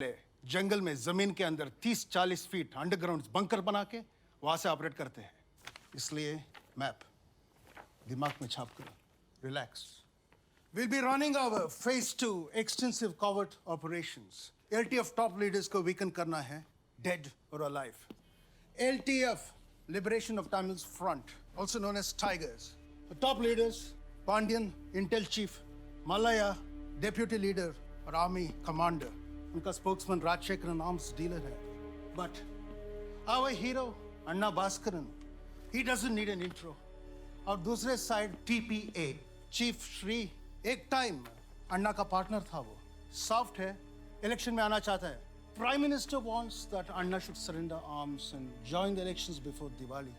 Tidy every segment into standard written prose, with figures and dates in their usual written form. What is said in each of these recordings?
जंगल में जमीन के अंदर 30-40 फीट अंडरग्राउंड बंकर बना के वहां से ऑपरेट करते हैं। इसलिए मैप दिमाग में छाप करो, relax. Will be running our phase 2 extensive covert operations. LTF top leaders को वीकन करना है, डेड और alive. LTF liberation of Tamils front, also known as tigers. The top leaders Pandyan intel chief, Mallaya deputy leader और army commander. उनका spokesman Rajasekaran arms dealer है। But our hero Anna Bhaskaran, he doesn't need an intro. और दूसरे side TPA chief Shri, एक time अन्ना का partner था। वो soft है, इलेक्शन में आना चाहता है। Prime minister wants that Anna should surrender arms and join the elections before Diwali.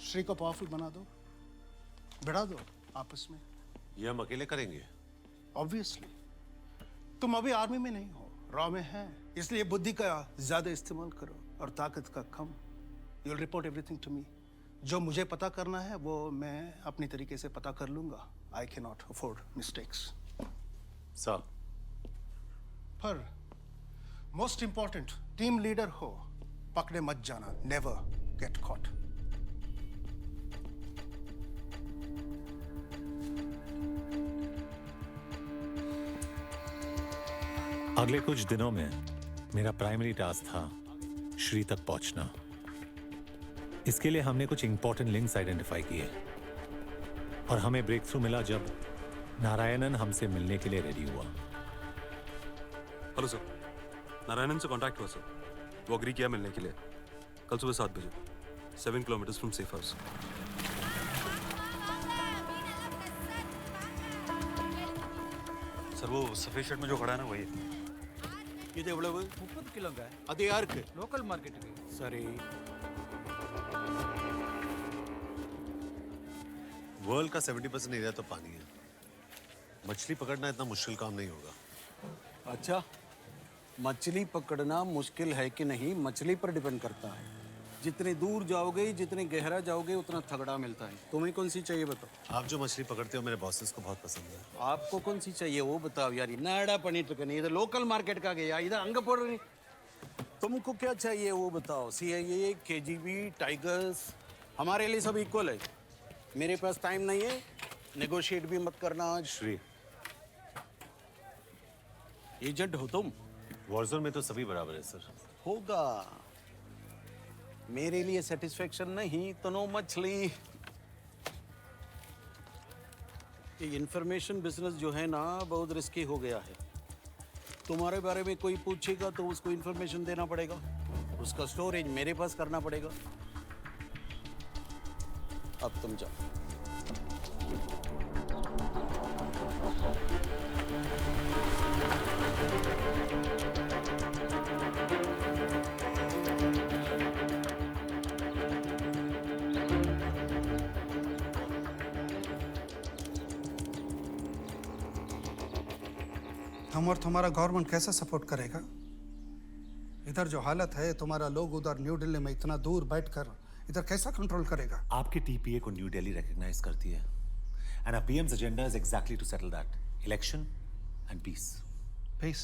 Shri को पावरफुल बना दो, बढ़ा दो आपस में। ये हम अकेले करेंगे? ऑब्वियसली तुम अभी आर्मी में नहीं हो, रॉ में है, इसलिए बुद्धि का ज्यादा इस्तेमाल करो और ताकत का कम। You will report everything to me. जो मुझे पता करना है वो मैं अपनी तरीके से पता कर लूंगा। I can not afford mistakes sir. पर मोस्ट इंपॉर्टेंट, टीम लीडर हो, पकड़े मत जाना, नेवर गेट कॉट। अगले कुछ दिनों में मेरा प्राइमरी टास्क था श्री तक पहुंचना। इसके लिए हमने कुछ इंपॉर्टेंट लिंक्स आइडेंटिफाई किए और हमें ब्रेक थ्रू मिला जब नारायणन हमसे मिलने के लिए रेडी हुआ। हेलो सर, नारायणन से कांटेक्ट हुआ सर। वो अग्री किया मिलने के लिए कल सुबह 7 बजे, 7 kilometre from safe house. Sir वो सफेद शर्ट में जो खड़ा है ना वही है। ಇದು ಎவ்வளவு? 30 ಕಿಲೋங்க. ಅದು ಯಾருக்கு? ಲೋಕಲ್ ಮಾರ್ಕೆಟ್ಗೆ. ಸರಿ। वर्ल्ड का 70% एरिया तो पानी है। मछली पकड़ना इतना मुश्किल काम नहीं होगा। अच्छा, मछली पकड़ना मुश्किल है कि नहीं मछली पर डिपेंड करता है। जितने दूर जाओगे, जितने गहरा जाओगे, उतना तगड़ा मिलता है। तुम्हें कौन सी चाहिए बताओ? आप जो मछली पकड़ते हो मेरे बॉसेस को बहुत पसंद है। आपको कौन सी चाहिए वो बताओ यार। नाड़ा पनीर नहीं, इधर लोकल मार्केट का गया, इधर अंग पड़ रही। तुमको क्या चाहिए वो बताओ। CIA, KGB, टाइगर्स, हमारे लिए सब इक्वल है। मेरे पास टाइम नहीं है, नेगोशिएट भी मत करना आज। श्री, एजेंट हो तुम? वॉरजोन में तो सभी बराबर है सर। होगा, मेरे लिए सेटिस्फेक्शन नहीं तो नो मछली। ये इंफॉर्मेशन बिजनेस जो है ना बहुत रिस्की हो गया है। तुम्हारे बारे में कोई पूछेगा तो उसको इंफॉर्मेशन देना पड़ेगा, उसका स्टोरेज मेरे पास करना पड़ेगा। अब तुम जाओ। हम और तुम्हारा गवर्नमेंट कैसा सपोर्ट करेगा? इधर जो हालत है, तुम्हारा लोग उधर न्यू दिल्ली में इतना दूर बैठकर इधर कैसा कंट्रोल करेगा? आपके टीपीए को न्यू दिल्ली रिकॉग्नाइज करती है and our PM's agenda is exactly to settle that, election and peace. Peace?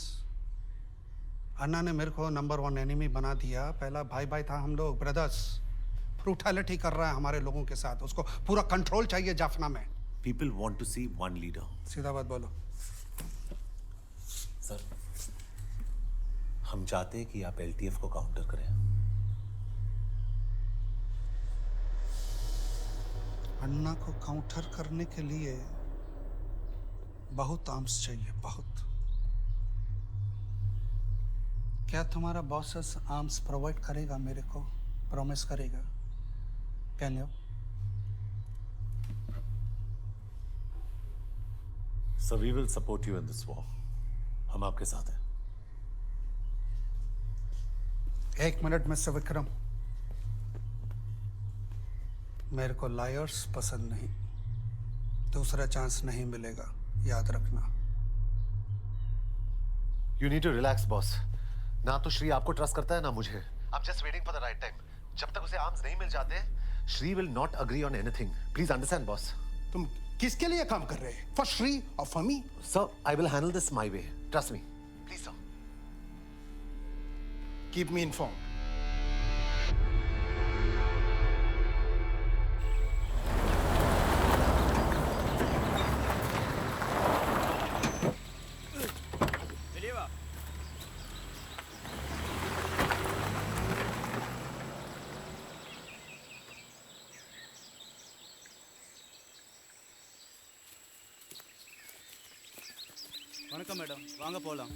Anna ने मेरे को नंबर 1 एनिमी बना दिया। पहला भाई भाई था हम लोग, ब्रदर्स। ब्रूटैलिटी कर रहा है हमारे लोगों के साथ। उसको पूरा कंट्रोल चाहिए जाफना में। People want to see one leader. सीधा बात बोलो। सर, हम चाहते हैं कि आप एलटीएफ को काउंटर करें। अन्ना को काउंटर करने के लिए बहुत आर्म्स चाहिए, बहुत। क्या तुम्हारा बॉसेस आर्म्स प्रोवाइड करेगा मेरे को? प्रॉमिस करेगा? Can you? So we will support you in this war. हम आपके साथ हैं। 1 मिनट मिस्टर विक्रम, मेरे को लायर्स पसंद नहीं। दूसरा चांस नहीं मिलेगा, याद रखना। You need to relax boss. ना तो श्री आपको ट्रस्ट करता है ना मुझे। I am just waiting for the right time. जब तक उसे आर्म्स नहीं मिल जाते, Shri will not agree on anything. Please understand boss. तुम किसके लिए काम कर रहे हैं? फॉर श्री और for me? Sir, I will handle this my way. Trust me please sir. Keep me informed. வணக்கம் மேடம், வாங்க போலாம்.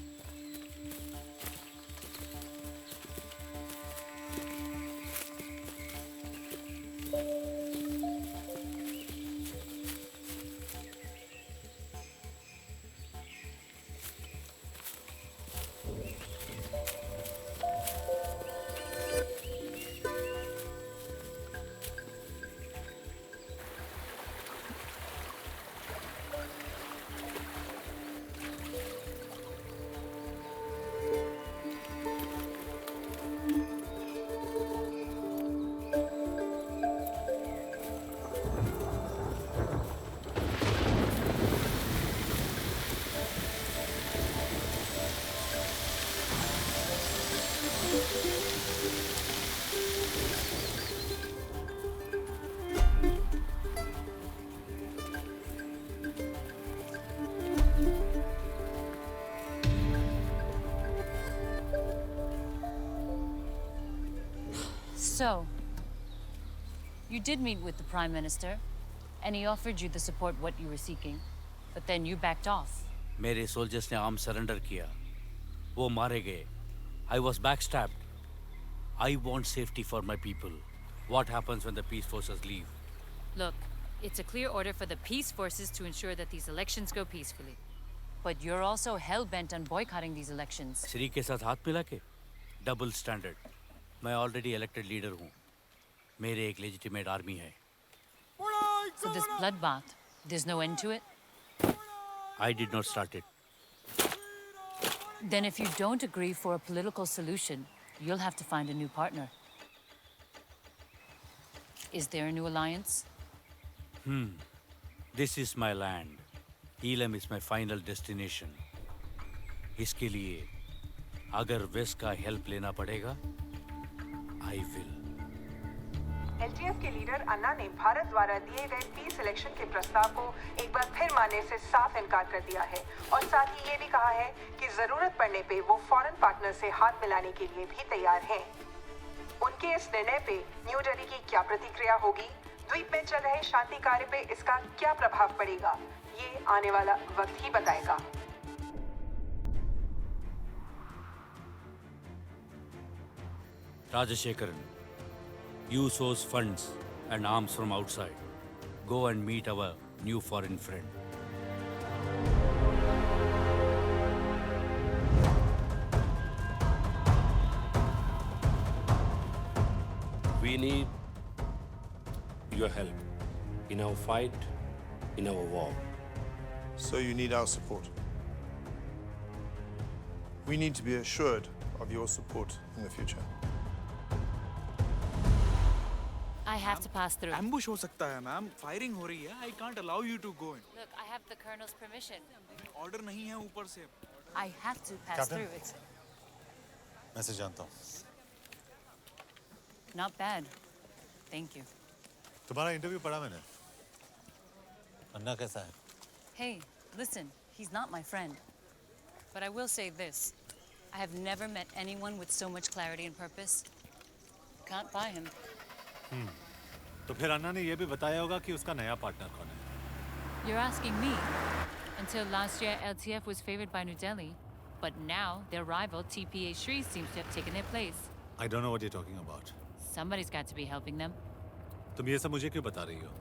So, you did meet with the Prime Minister, and he offered you the support what you were seeking, but then you backed off. मेरे soldiers ने arm surrender किया, वो मारे गए. I was backstabbed. I want safety for my people. What happens when the peace forces leave? Look, it's a clear order for the peace forces to ensure that these elections go peacefully. But you're also hell-bent on boycotting these elections. Shri के साथ हाथ मिला के? Double standard. मैं already elected leader हूँ. मेरे एक legitimate army है. So this bloodbath, there's no end to it? I did not start it. Then if you don't agree for a political solution, you'll have to find a new partner. Is there a new alliance? This is my land. Elam is my final destination. इसके लिए अगर waste का help लेना पड़ेगा, I will. LTF के leader अन्ना ने भारत द्वारा दिए गए पीस इलेक्शन के प्रस्ताव को एक बार फिर मानने से साफ इनकार कर दिया है और साथ ही ये भी कहा है कि जरूरत पड़ने पे वो फॉरेन पार्टनर से हाथ मिलाने के लिए भी तैयार हैं। उनके इस निर्णय पे न्यू दिल्ली की क्या प्रतिक्रिया होगी, द्वीप में चल रहे शांति कार्य पे इसका क्या प्रभाव पड़ेगा, ये आने वाला वक्त ही बताएगा। Rajashekaran, you source funds and arms from outside. Go and meet our new foreign friend. We need your help in our fight, in our war. So you need our support. We need to be assured of your support in the future. I have to pass through. Ambush हो सकता है ma'am, firing हो रही है. I can't allow you to go in. Look, I have the colonel's permission. Order नहीं है ऊपर से. I have to pass Captain? through. It's मैं से जानता हूँ. not bad. Thank you. तुम्हारा इंटरव्यू पढ़ा मैंने. अन्ना कैसा है? Hey, listen, he's not my friend. But I will say this. I have never met anyone with so much clarity and purpose. Can't buy him. तो फिर अन्ना ने ये भी बताया होगा कि उसका नया पार्टनर कौन है. You're asking me? Until last year, LTF was favored by New Delhi. But now, their rival, TPA Shri, seems to have taken their place. I don't know what you're talking about. Somebody's got to be helping them. तुम ये सब मुझे क्यों बता रही हो?